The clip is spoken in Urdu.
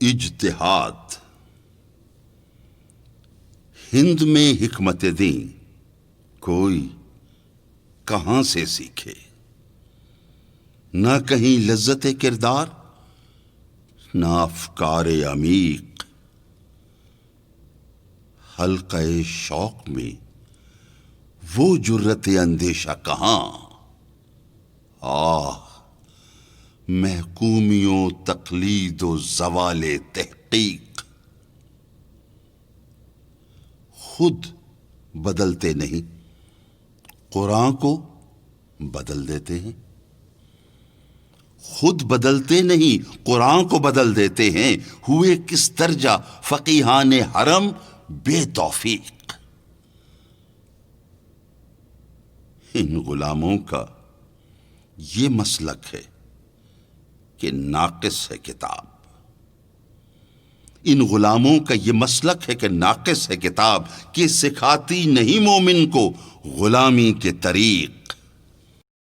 اجتہاد ہند میں حکمت دیں کوئی کہاں سے سیکھے، نہ کہیں لذت کردار نہ افکار عمیق، حلقہ شوق میں وہ جرت اندیشہ کہاں، آہ محکومیوں تقلید و زوال تحقیق۔ خود بدلتے نہیں قرآن کو بدل دیتے ہیں، خود بدلتے نہیں قرآن کو بدل دیتے ہیں، ہوئے کس درجہ فقیہان حرم بے توفیق۔ ان غلاموں کا یہ مسلک ہے کہ ناقص ہے کتاب، ان غلاموں کا یہ مسلک ہے کہ ناقص ہے کتاب، کہ سکھاتی نہیں مومن کو غلامی کے طریق۔